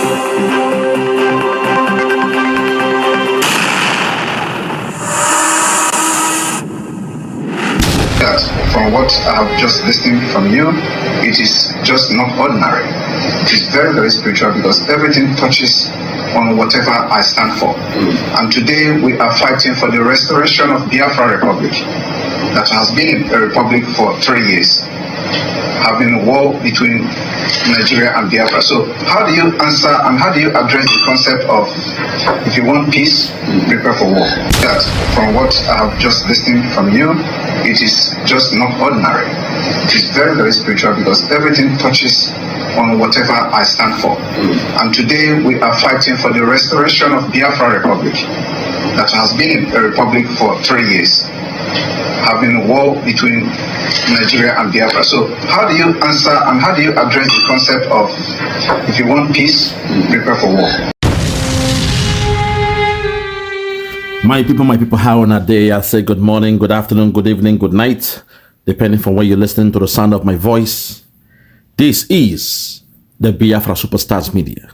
That from what I have just listened from you, it is just not ordinary. It is very, very spiritual because everything touches on whatever I stand for. And today we are fighting for the restoration of Biafra Republic that has been a republic for 3 years, having a war between Nigeria and Biafra. So how do you answer and how do you address the concept of if you want peace, prepare for war? That from what I have just listened from you, it is just not ordinary. It is very, very spiritual because everything touches on whatever I stand for. And today we are fighting for the restoration of Biafra Republic that has been a republic for 3 years, having a war between Nigeria and Biafra. So how do you answer and how do you address the concept of if you want peace, prepare for war? My people, how on a day? I say good morning, good afternoon, good evening, good night, depending from where you're listening to the sound of my voice. This is the Biafra Superstars Media.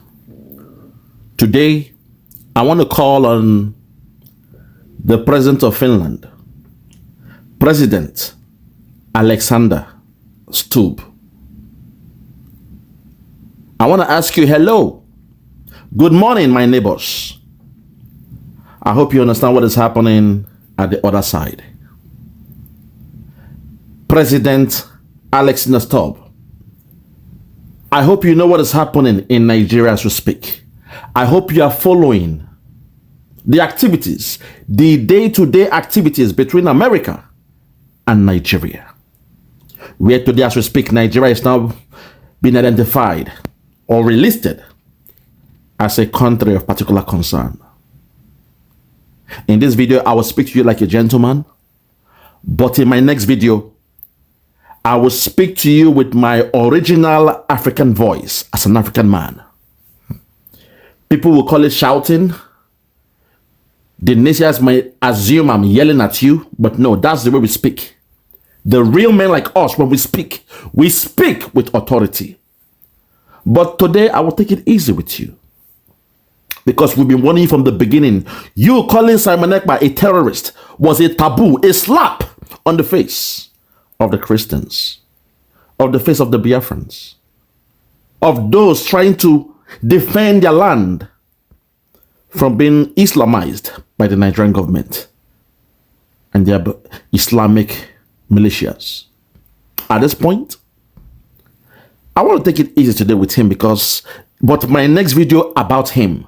Today, I want to call on the President of Finland, President Alexander Stubb. I want to ask you, hello, good morning, my neighbors. I hope you understand what is happening at the other side. President Alexander Stubb, I hope you know what is happening in Nigeria as we speak. I hope you are following the activities, the day-to-day activities between America and Nigeria. Where today as we speak, Nigeria is now being identified or relisted as a country of particular concern. In this video, I will speak to you like a gentleman, but in my next video, I will speak to you with my original African voice as an African man. People will call it shouting. The nations might assume I'm yelling at you, but no, that's the way we speak. The real men like us, when we speak with authority. But today, I will take it easy with you. Because we've been warning you from the beginning. You calling Simon Ekpa a terrorist was a taboo, a slap on the face of the Christians, of the face of the Biafrans, of those trying to defend their land from being Islamized by the Nigerian government and their Islamic militias. At this point, I want to take it easy today with him but my next video about him,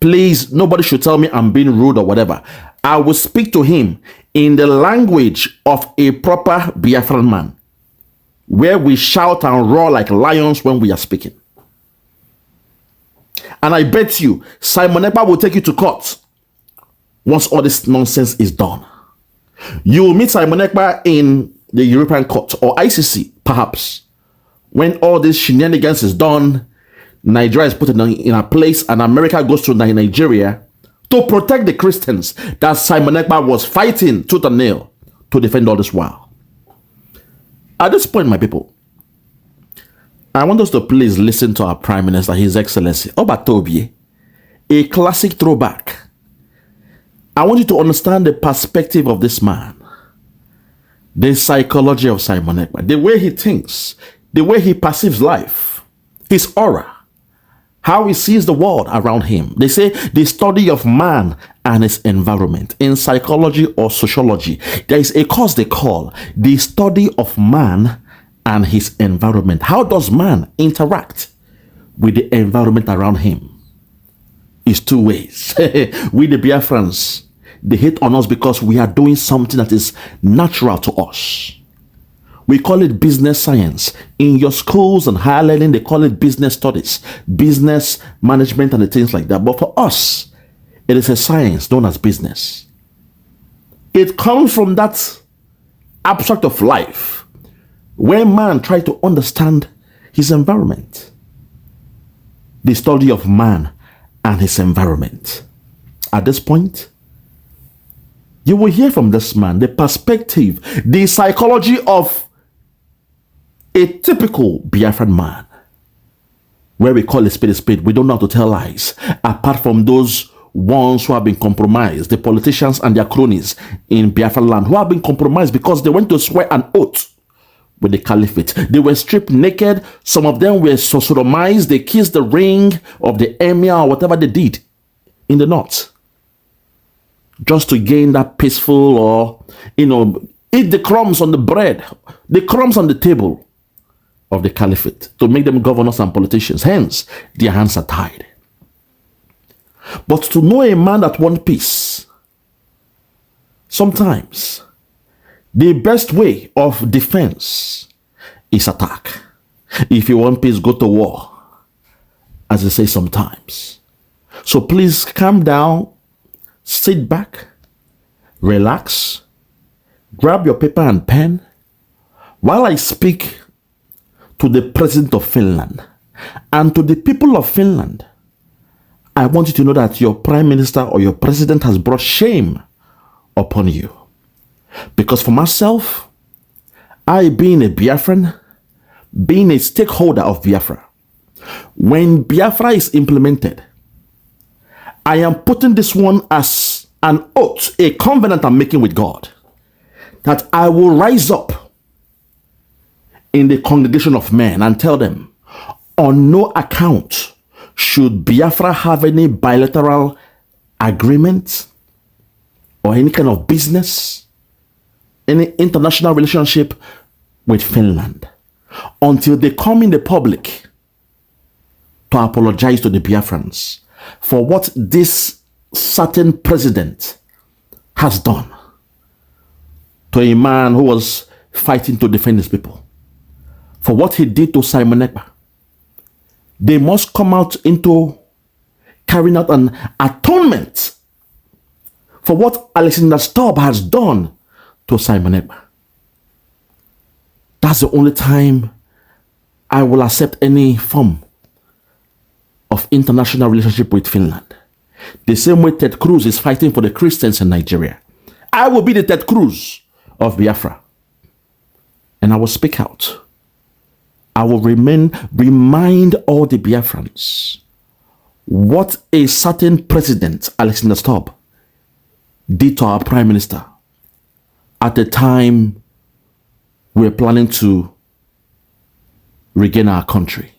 please, nobody should tell me I'm being rude or whatever. I will speak to him in the language of a proper Biafran man, where we shout and roar like lions when we are speaking. And I bet you, Simon Ekpa will take you to court once all this nonsense is done. You will meet Simon Ekpa in the European Court or ICC, perhaps, when all this shenanigans is done. Nigeria is put in a place and America goes to Nigeria to protect the Christians that Simon Ekpa was fighting tooth and nail to defend all this while. At this point, my people, I want us to please listen to our Prime Minister, His Excellency Obatobie, a classic throwback. I want you to understand the perspective of this man, the psychology of Simon Ekpa, the way he thinks, the way he perceives life, his aura, how he sees the world around him. They say the study of man and his environment. In psychology or sociology, there is a course they call the study of man and his environment. How does man interact with the environment around him? It's two ways. We the Biafrans, they hate on us because we are doing something that is natural to us. We call it business science. In your schools and higher learning, they call it business studies, business management and the things like that. But for us, it is a science known as business. It comes from that abstract of life where man tries to understand his environment. The study of man and his environment. At this point, you will hear from this man the perspective, the psychology of a typical Biafran man. where we call a spade, we don't know how to tell lies, apart from those ones who have been compromised, the politicians and their cronies in Biafra land, who have been compromised because they went to swear an oath with the caliphate. They were stripped naked. Some of them were sodomized. They kissed the ring of the emir or whatever they did in the north, just to gain that peaceful, or, eat the crumbs on the bread, the crumbs on the table of the caliphate, to make them governors and politicians. Hence, their hands are tied. But to know a man that wants peace, sometimes the best way of defense is attack. If you want peace, go to war, as they say sometimes. So please calm down, sit back, relax, grab your paper and pen while I speak to the president of Finland and to the people of Finland. I want you to know that your prime minister or your president has brought shame upon you. Because for myself, I, being a Biafran, being a stakeholder of Biafra, when Biafra is implemented, I am putting this one as an oath, a covenant I'm making with God, that I will rise up in the congregation of men and tell them, on no account should Biafra have any bilateral agreement or any kind of business, any international relationship with Finland, until they come in the public to apologize to the Biafrans for what this certain president has done to a man who was fighting to defend his people, for what he did to Simon Ekpa. They must come out into carrying out an atonement for what Alexander Stubb has done to Simon Ekpa. That's the only time I will accept any form of international relationship with Finland. The same way Ted Cruz is fighting for the Christians in Nigeria, I will be the Ted Cruz of Biafra. And I will speak out. I will remind all the Biafrans what a certain president, Alexander Stubb, did to our prime minister at the time we were planning to regain our country.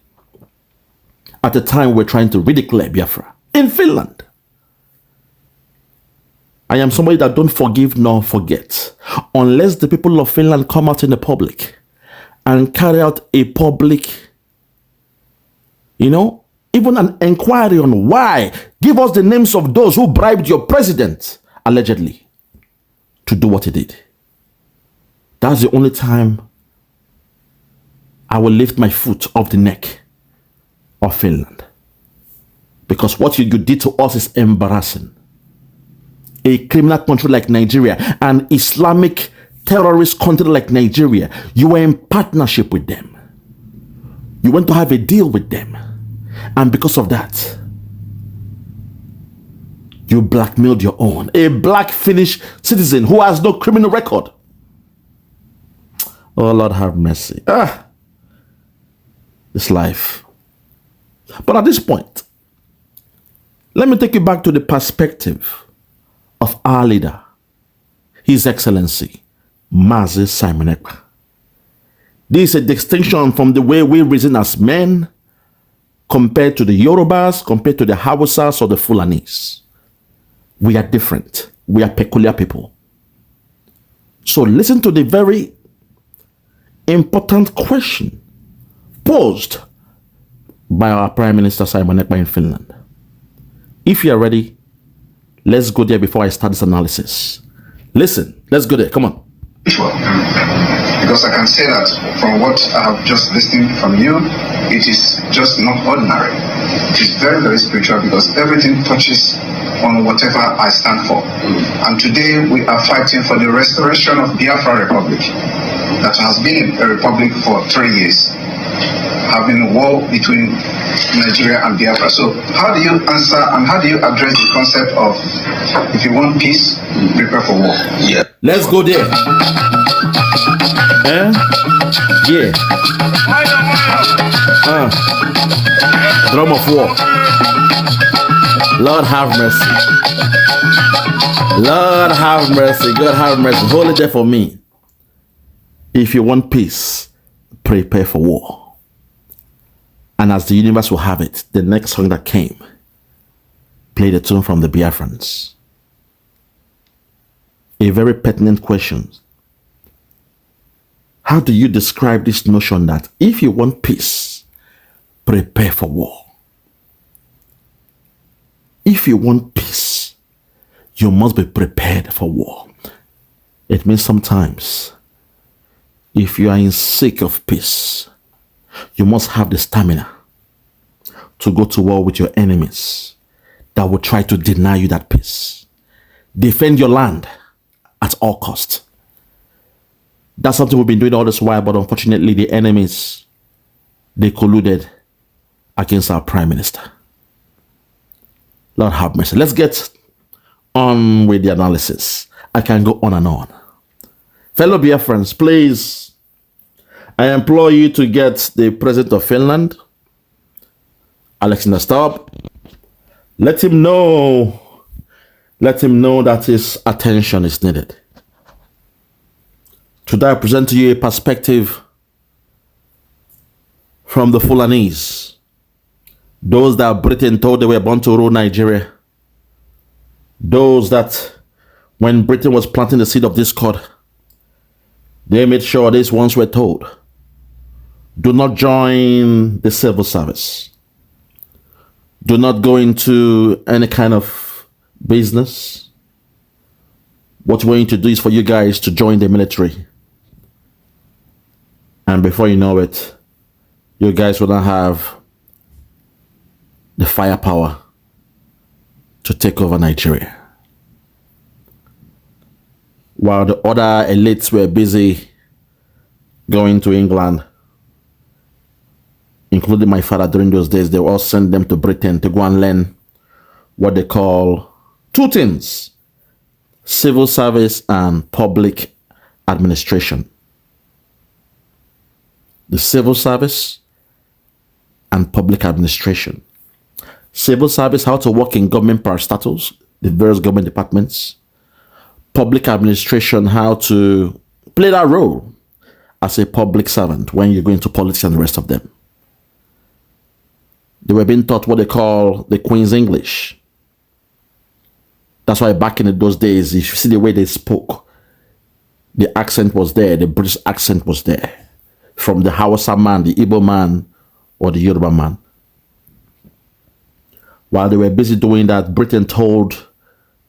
At the time we were trying to redeclare Biafra in Finland. I am somebody that don't forgive nor forget unless the people of Finland come out in the public and carry out a public, even an inquiry on why. Give us the names of those who bribed your president, allegedly, to do what he did. That's the only time I will lift my foot off the neck of Finland. Because what you did to us is embarrassing. A criminal country like Nigeria, an Islamic terrorist country like Nigeria, you were in partnership with them. You went to have a deal with them. And because of that, you blackmailed your own, a black Finnish citizen who has no criminal record. Oh, Lord have mercy. This life. But at this point, let me take you back to the perspective of our leader, His Excellency, Mazi Simon Ekpa. This is a distinction from the way we reason as men compared to the Yorubas, compared to the Hausas or the Fulanis. We are different. We are peculiar people. So listen to the very important question posed by our Prime Minister Simon Ekpa in Finland. If you are ready, let's go there before I start this analysis. Listen, let's go there. Come on. Because I can say that from what I have just listened from you, it is just not ordinary. It is very, very spiritual, because everything touches on whatever I stand for. And today we are fighting for the restoration of Biafra Republic, that has been a republic for 3 years, having a war between Nigeria and Biafra. So how do you answer and how do you address the concept of, if you want peace, prepare for war? Yeah. Let's go there. Yeah. Drum of war. Lord have mercy. Lord have mercy. God have mercy. Hold it there for me. If you want peace, prepare for war. And as the universe will have it, the next song that came played a tune from the Biafrans. A very pertinent question. How do you describe this notion that if you want peace, prepare for war? If you want peace, you must be prepared for war. It means sometimes, if you are in seek of peace, you must have the stamina to go to war with your enemies that will try to deny you that peace. Defend your land at all cost. That's something we've been doing all this while, but unfortunately the enemies, they colluded against our prime minister. Lord have mercy. Let's get on with the analysis. I can go on and on. Fellow Biafrans, please, I implore you to get the President of Finland, Alexander Stubb. Let him know that his attention is needed. Today I present to you a perspective from the Fulanese, those that Britain told they were born to rule Nigeria, those that when Britain was planting the seed of discord, they made sure these ones were told, do not join the civil service. Do not go into any kind of business. What we're going to do is for you guys to join the military. And before you know it, you guys will not have the firepower to take over Nigeria. While the other elites were busy going to England, including my father during those days, they all sent them to Britain to go and learn what they call two things: civil service and public administration. The civil service and public administration. Civil service, how to work in government parastatals, the various government departments. Public administration, how to play that role as a public servant when you go into politics and the rest of them. They were being taught what they call the Queen's English. That's why back in those days, if you see the way they spoke, the accent was there, the British accent was there. From the Hausa man, the Igbo man, or the Yoruba man. While they were busy doing that, Britain told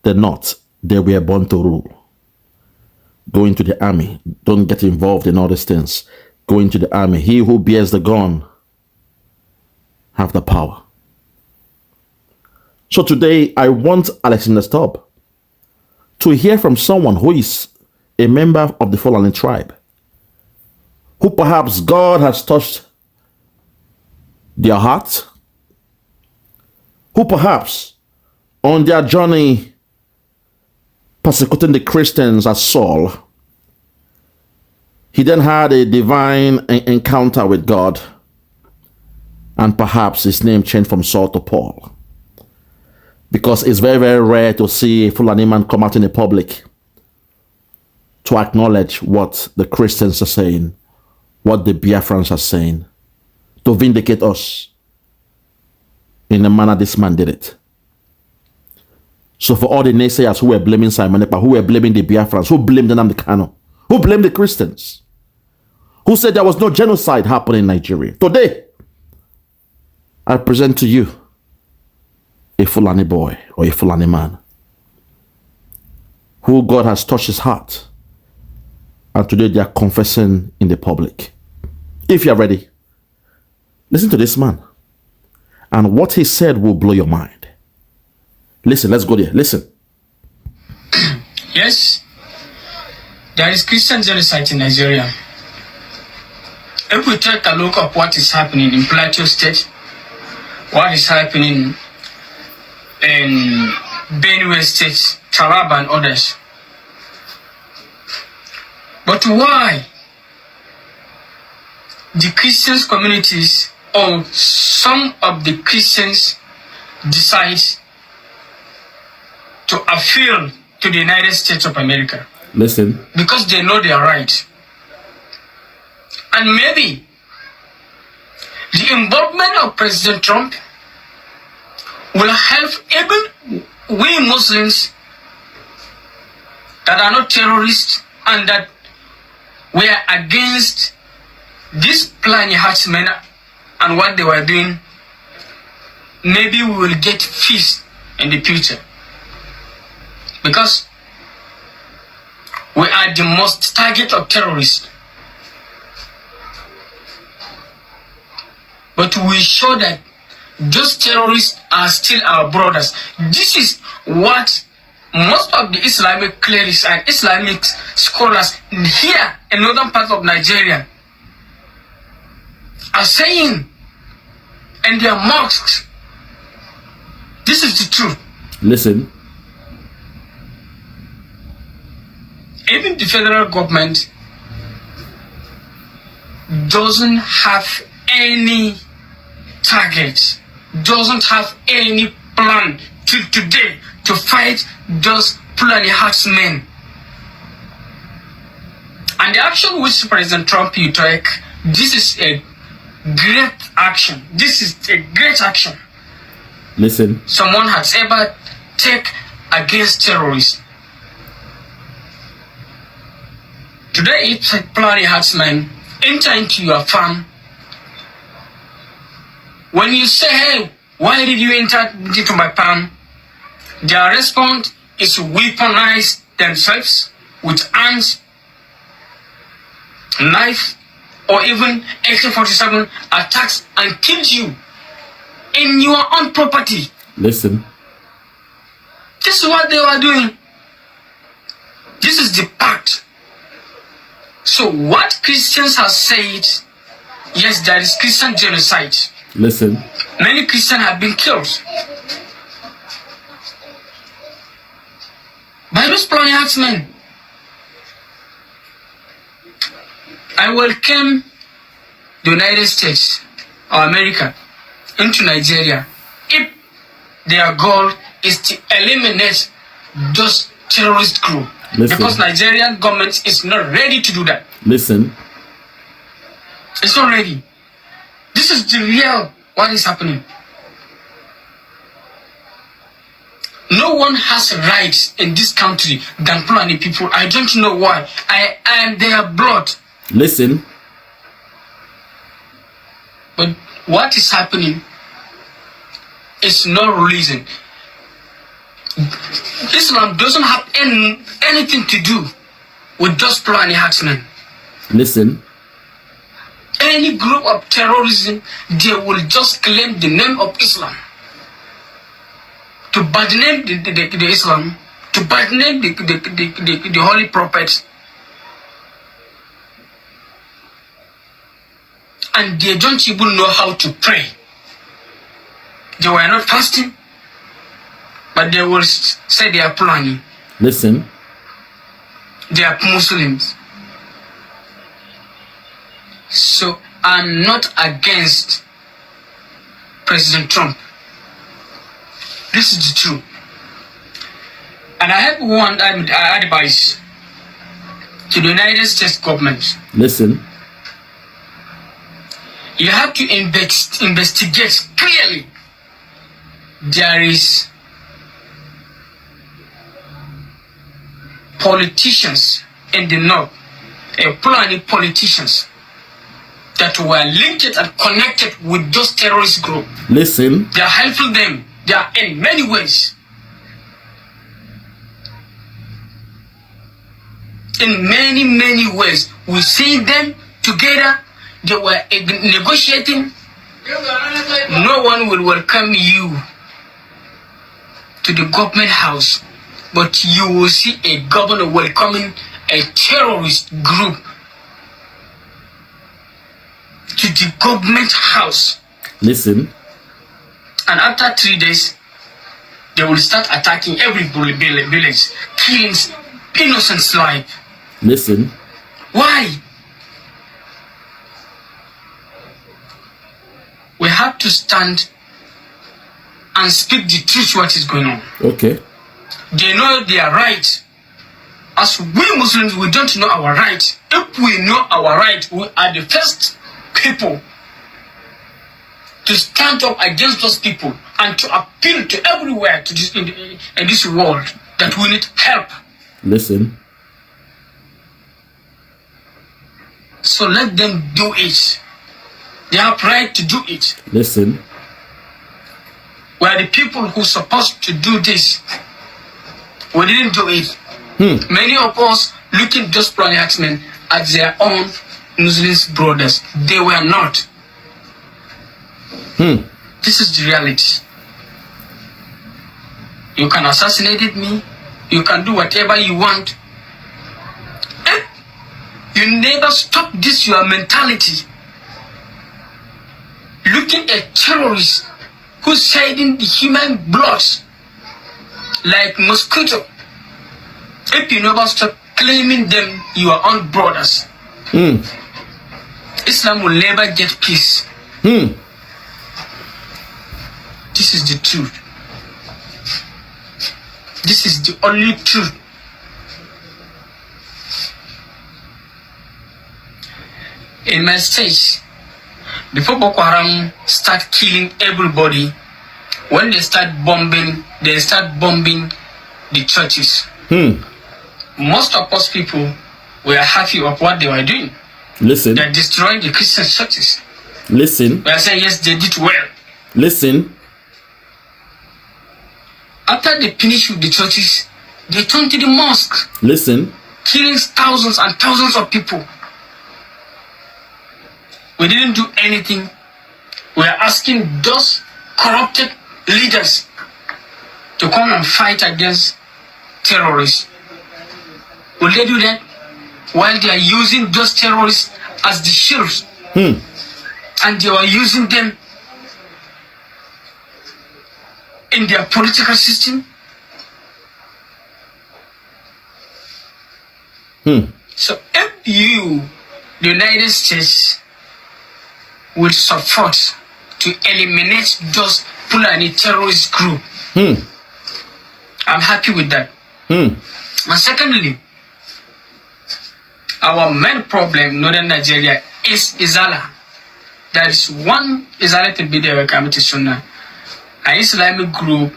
the North they were born to rule. Go into the army. Don't get involved in all these things. Go into the army. He who bears the gun have the power. So today, I want Alexander Stubb to hear from someone who is a member of the Fulani tribe, who perhaps God has touched their heart, who perhaps on their journey persecuting the Christians as Saul, he then had a divine encounter with God, and perhaps his name changed from Saul to Paul. Because it's very, very rare to see a Fulani man come out in the public to acknowledge what the Christians are saying, what the Biafrans are saying, to vindicate us in the manner this man did it. So for all the naysayers who were blaming Simon Ekpa, who were blaming the Biafrans, who blamed Nnamdi Kanu, who blamed the Christians, who said there was no genocide happening in Nigeria, today, I present to you a Fulani boy or a Fulani man who God has touched his heart, and today they are confessing in the public. If you are ready, listen to this man, and what he said will blow your mind. Listen, let's go there. Listen. Yes, there is Christian genocide in Nigeria. If we take a look at what is happening in Plateau State, what is happening in Benue State, Taraba and others. But why the Christian communities or some of the Christians decide to appeal to the United States of America. Listen. Because they know they are right. And maybe the involvement of President Trump will help even we Muslims that are not terrorists and that we are against these Plani herdsmen and what they were doing. Maybe we will get peace in the future. Because we are the most target of terrorists. But we show that those terrorists are still our brothers. This is what most of the Islamic clerics and Islamic scholars here in northern parts of Nigeria are saying in their mosques. This is the truth. Listen. Even the federal government doesn't have any target, doesn't have any plan till today to fight those Fulani herdsmen. And the action which President Trump took, this is a great action. This is a great action. Listen. Someone has ever taken against terrorists. Today, if a Fulani herdsman enter into your farm, when you say, hey, why did you enter into my farm? Their response is to weaponize themselves with arms, knife, or even AK-47 attacks and kill you in your own property. Listen. This is what they were doing. This is the pact. So what Christians have said, yes, there is Christian genocide. Listen. Many Christians have been killed by those Fulani herdsmen. I welcome the United States or America into Nigeria if their goal is to eliminate those terrorist groups. Listen. Because Nigerian government is not ready to do that. Listen. It's not ready. This is the real what is happening. No one has rights in this country than Fulani people. I don't know why. I am their blood. Listen. But what is happening is no reason. Islam doesn't have anything to do with those Fulani herdsmen. Listen. Any group of terrorism, they will just claim the name of Islam. To badname the Islam, to badname the Holy Prophet. And they don't even know how to pray. They were not fasting, but they will say they are Fulani. Listen. They are Muslims. So I'm not against President Trump. This is the truth. And I have one advice to the United States government. Listen. You have to investigate clearly. There is politicians in the north, Fulani politicians that were linked and connected with those terrorist groups. Listen. They are helping them. They are in many ways. In many ways. We see them together. They were negotiating. No one will welcome you to the government house, but you will see a governor welcoming a terrorist group to the government house. Listen. And after 3 days, they will start attacking every village, killing innocent life. Listen. Why? we have to stand and speak the truth what is going on. Okay. They know their right. As we Muslims, we don't know our right. If we know our right, we are the first people to stand up against those people and to appeal to everywhere to this, in this world that we need help. Listen. So let them do it. They have right to do it. Listen. We are the people who are supposed to do this. We didn't do it. Many of us looking at those Planet men as their own Muslim brothers. They were not. This is the reality. You can assassinate me. You can do whatever you want. You never stop this, your mentality. Looking at terrorists who's shedding the human blood like mosquito. If you never stop claiming them your own brothers, Islam will never get peace. This is the truth. This is the only truth. In my stage, before Boko Haram start killing everybody, when they start bombing the churches. Most of us people were happy of what they were doing. Listen. They're destroying the Christian churches. Listen. We are saying yes, they did well. Listen. After they finished with the churches, they turned to the mosque. Listen. Killing thousands and thousands of people. We didn't do anything. We are asking those corrupted leaders to come and fight against terrorists. Will they do that while they are using those terrorists as the shields? And they are using them in their political system? So if you, the United States, will support to eliminate those Fulani terrorist group, I'm happy with that. And secondly, our main problem in northern Nigeria is Izala. There is one Izala to be there committee Sunnah, an Islamic group.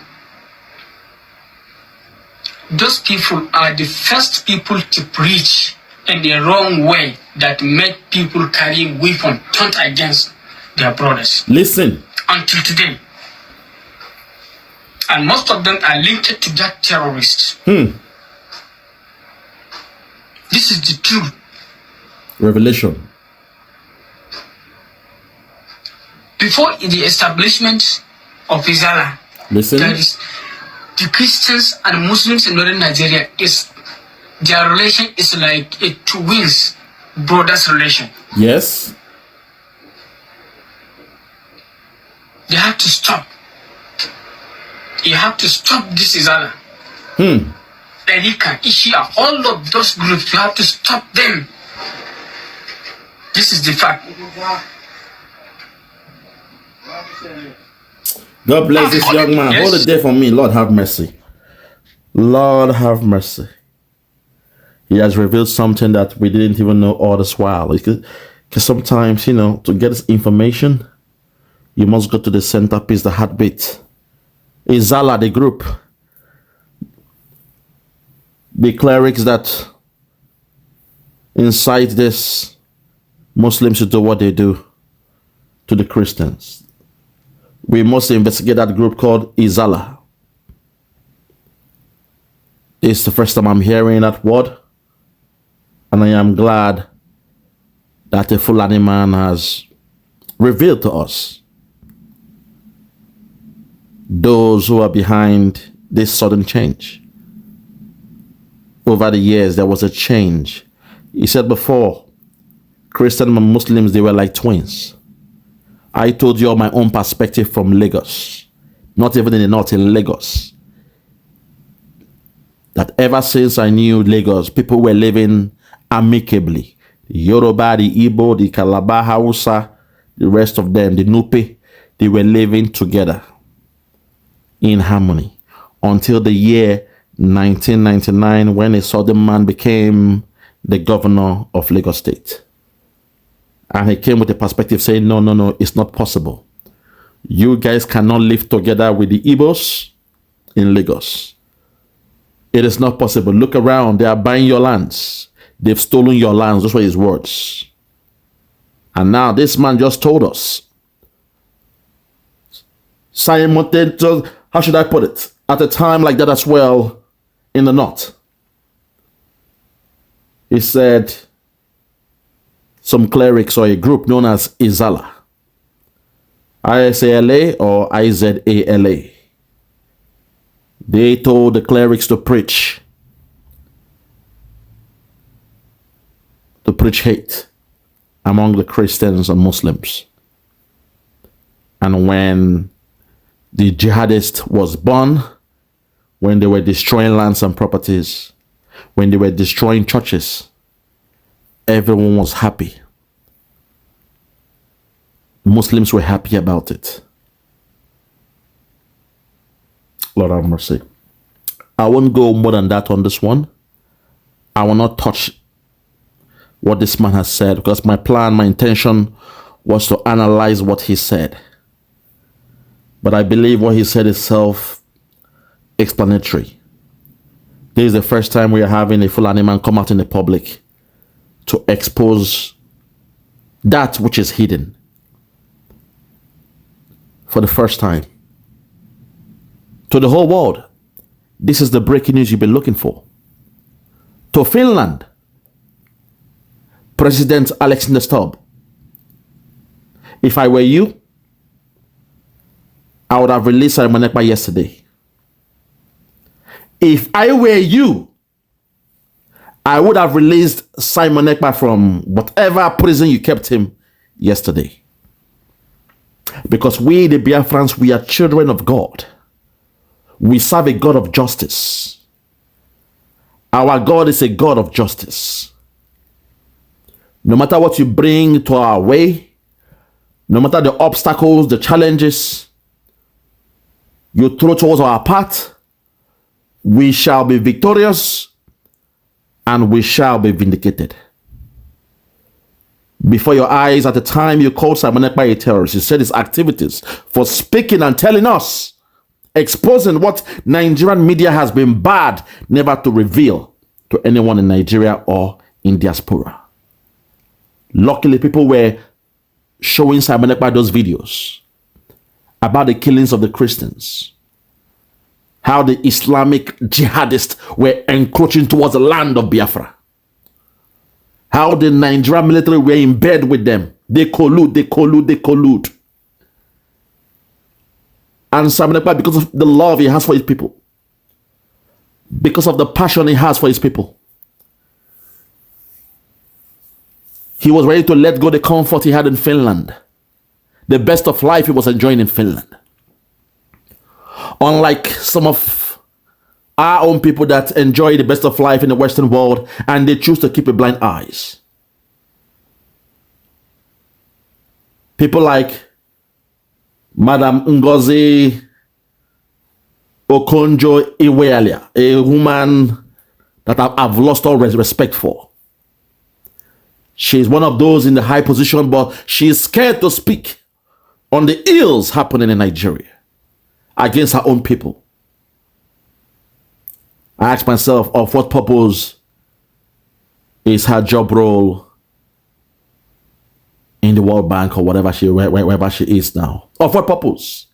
Those people are the first people to preach in the wrong way that make people carry weapons turned against their brothers. Listen. Until today. And most of them are linked to that terrorist. This is the truth. Revelation. Before the establishment of Izala, Listen. there is the Christians and Muslims in northern Nigeria their relation is like a twins brothers relation. Yes. They have to stop. You have to stop this Izala. Erika, Ishia, all of those groups, you have to stop them. This is the fact. God bless this young man. Yes. Hold it there for me. Lord have mercy. Lord have mercy. He has revealed something that we didn't even know all this while. Because sometimes, to get this information, you must go to the centerpiece, the heartbeat. Izala, the group. The clerics that incite this Muslims to do what they do to the Christians. We must investigate that group called Izala. It's the first time I'm hearing that word. And I am glad that a Fulani man has revealed to us those who are behind this sudden change. Over the years, there was a change. He said before, Christian and Muslims, they were like twins. I told you my own perspective from Lagos. Not even in the north, in Lagos. That ever since I knew Lagos, people were living amicably. The Yoruba, the Igbo, the Calabar, Hausa, the rest of them, the Nupe, they were living together in harmony until the year 1999, when a southern man became the governor of Lagos State. And he came with a perspective saying, no, it's not possible. You guys cannot live together with the Igbos in Lagos. It is not possible. Look around. They are buying your lands. They've stolen your lands. Those were his words. And now this man just told us, simultaneously, how should I put it? At a time like that as well in the north. He said some clerics or a group known as Izala, ISALA or IZALA, they told the clerics to preach hate among the Christians and Muslims. And when the jihadist was born, when they were destroying lands and properties, when they were destroying churches, everyone was happy. Muslims were happy about it. Lord have mercy. I won't go more than that on this one. I will not touch what this man has said, because my intention was to analyze what he said. But I believe what he said is self-explanatory. This is the first time we are having a Fulani man come out in the public to expose that which is hidden. For the first time. To the whole world. This is the breaking news you've been looking for. To Finland, President Alexander Stubb. If I were you, I would have released Simon Ekpa yesterday. If I were you, I would have released Simon Ekpa from whatever prison you kept him yesterday. Because we, the Biafrans, we are children of God. We serve a God of justice. Our God is a God of justice. No matter what you bring to our way, no matter the obstacles, the challenges you throw towards our path, we shall be victorious and we shall be vindicated. Before your eyes, at the time you called Simon Ekpa a terrorist, you said his activities for speaking and telling us, exposing what Nigerian media has been bad never to reveal to anyone in Nigeria or in diaspora. Luckily, people were showing Simon Ekpa those videos about the killings of the Christians, how the Islamic jihadists were encroaching towards the land of Biafra, how the Nigerian military were in bed with them. They collude. And Simon Ekpa, because of the love he has for his people, because of the passion he has for his people, he was ready to let go the comfort he had in Finland. The best of life he was enjoying in Finland. Unlike some of our own people that enjoy the best of life in the Western world and they choose to keep a blind eyes. People like Madam Ngozi Okonjo-Iweala, a woman that I've lost all respect for. She's one of those in the high position, but she is scared to speak on the ills happening in Nigeria against her own people. I ask myself, of what purpose is her job role in the World Bank or wherever she is now? Of what purpose?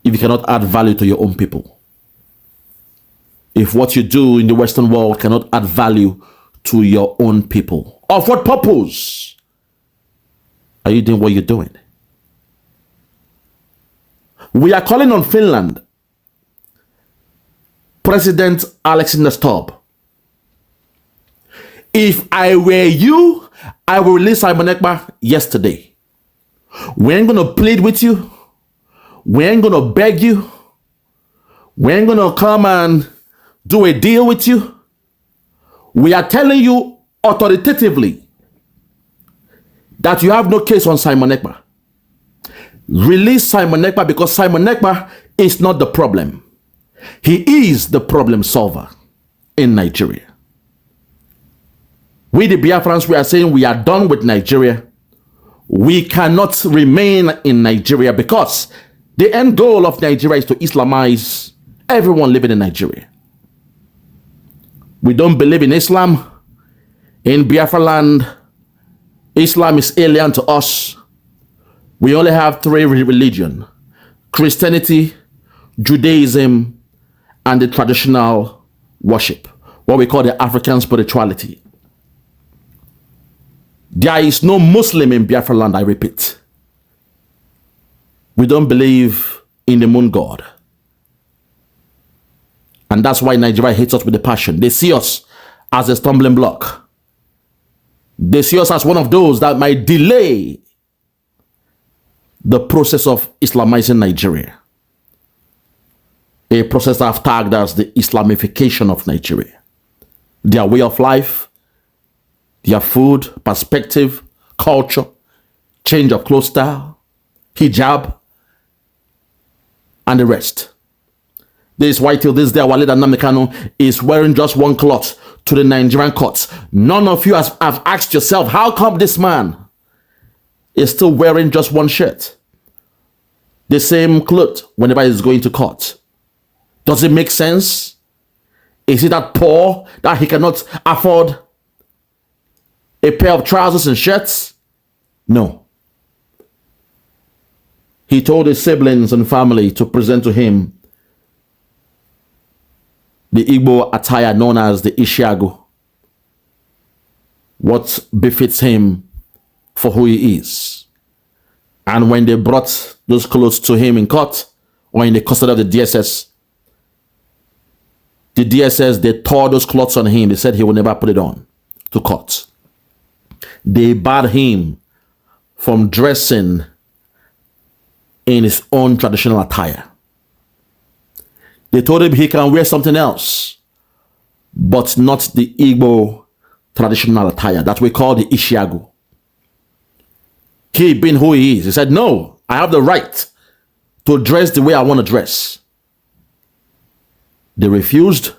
If you cannot add value to your own people. If what you do in the Western world cannot add value to your own people. Of what purpose are you doing what you're doing? We are calling on Finland, President Alexander Stubb. If I were you, I will release Simon Ekpa yesterday. We ain't gonna plead with you. We ain't gonna beg you. We ain't gonna come and do a deal with you. We are telling you authoritatively that you have no case on Simon Ekpa. Release Simon Ekpa, because Simon Ekpa is not the problem. He is the problem solver in Nigeria. We, the Biafrans, we are saying we are done with Nigeria. We cannot remain in Nigeria because the end goal of Nigeria is to Islamize everyone living in Nigeria. We don't believe in Islam. In Biafra land, Islam is alien to us. We only have three religions: Christianity, Judaism, and the traditional worship, what we call the African spirituality. There is no Muslim in Biafra land, I repeat. We don't believe in the moon god. And that's why Nigeria hates us with a passion. They see us as a stumbling block. They see us as one of those that might delay the process of Islamizing Nigeria. A process I've tagged as the Islamification of Nigeria. Their way of life, their food, perspective, culture, change of clothes style, hijab, and the rest. This is why till this day our leader Nnamdi Kanu is wearing just one cloth to the Nigerian courts. None of you have asked yourself, how come this man is still wearing just one shirt? The same cloth whenever he's going to court. Does it make sense? Is he that poor that he cannot afford a pair of trousers and shirts? No. He told his siblings and family to present to him the Igbo attire known as the Ishiagu, what befits him for who he is. And when they brought those clothes to him in court or in the custody of the DSS, they tore those clothes on him. They said he would never put it on to court. They barred him from dressing in his own traditional attire. They told him he can wear something else, but not the Igbo traditional attire that we call the Ishiagu. He being who he is, he said, no, I have the right to dress the way I want to dress. They refused.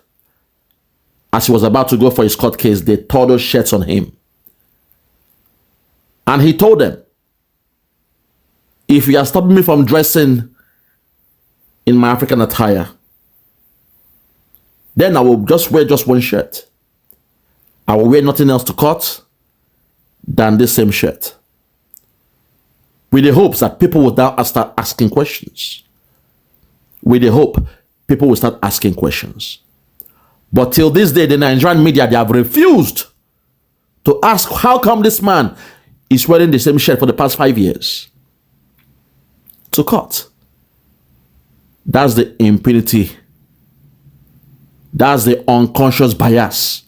As he was about to go for his court case, they tore those shirts on him. And he told them, if you are stopping me from dressing in my African attire, then I will just wear just one shirt. I will wear nothing else to court than this same shirt. With the hopes that people will now start asking questions. With the hope people will start asking questions. But till this day, the Nigerian media, they have refused to ask how come this man is wearing the same shirt for the past 5 years to court. That's the impunity. That's the unconscious bias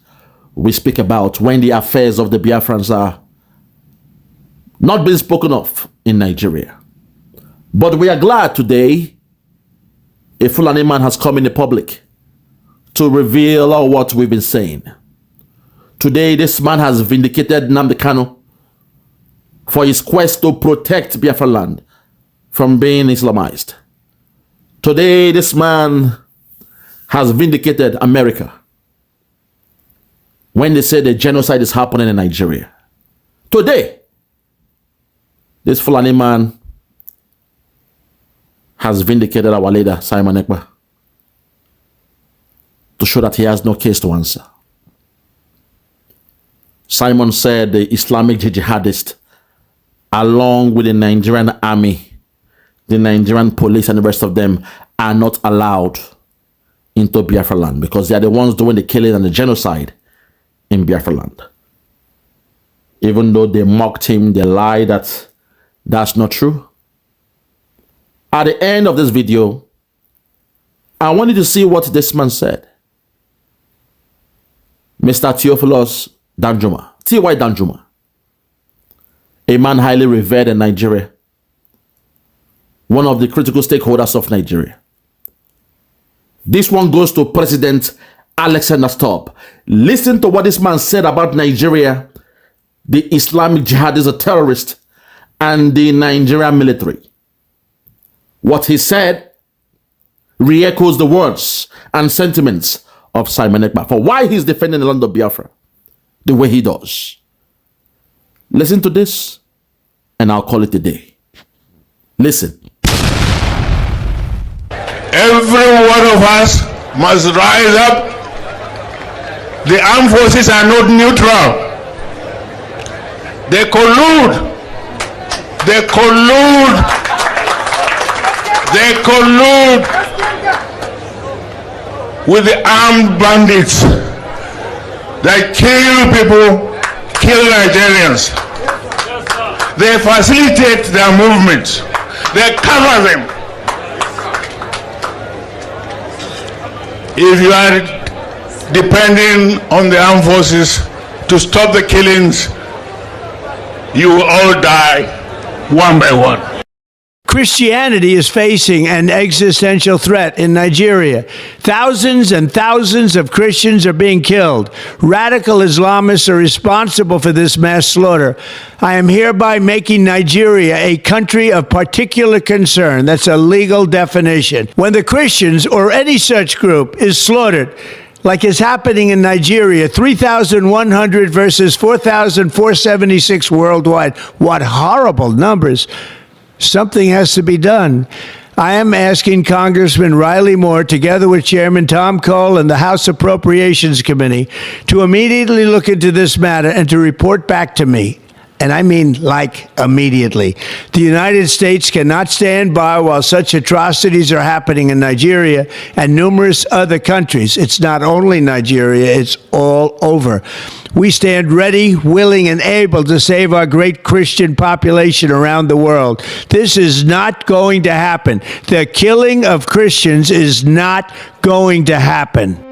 we speak about when the affairs of the Biafrans are not being spoken of in Nigeria. But we are glad today a Fulani man has come in the public to reveal all what we've been saying. Today, this man has vindicated Nnamdi Kanu for his quest to protect Biafra land from being Islamized. Today, this man has vindicated America when they say the genocide is happening in Nigeria. Today, this Fulani man has vindicated our leader, Simon Ekpa, to show that he has no case to answer. Simon said the Islamic jihadists, along with the Nigerian army, the Nigerian police and the rest of them, are not allowed into Biafra land because they are the ones doing the killing and the genocide in Biafra land. Even though they mocked him, they lied that that's not true. At the end of this video, I want you to see what this man said. Mr. Theophilus Danjuma, T.Y. Danjuma, a man highly revered in Nigeria, one of the critical stakeholders of Nigeria. This one goes to President Alexander Stubb. Listen to what this man said about Nigeria, the Islamic jihad is a terrorist, and the Nigerian military. What he said re-echoes the words and sentiments of Simon Ekpa for why he's defending the land of Biafra the way he does. Listen to this, and I'll call it a day. Listen. Every one of us must rise up. The armed forces are not neutral. They collude. They collude. They collude with the armed bandits that kill people, kill Nigerians. They facilitate their movements. They cover them. If you are depending on the armed forces to stop the killings, you will all die one by one. Christianity is facing an existential threat in Nigeria. Thousands and thousands of Christians are being killed. Radical Islamists are responsible for this mass slaughter. I am hereby making Nigeria a country of particular concern. That's a legal definition. When the Christians or any such group is slaughtered, like is happening in Nigeria, 3,100 versus 4,476 worldwide. What horrible numbers. Something has to be done. I am asking Congressman Riley Moore, together with Chairman Tom Cole and the House Appropriations Committee, to immediately look into this matter and to report back to me. And I mean, like, immediately. The United States cannot stand by while such atrocities are happening in Nigeria and numerous other countries. It's not only Nigeria, it's all over. We stand ready, willing, and able to save our great Christian population around the world. This is not going to happen. The killing of Christians is not going to happen.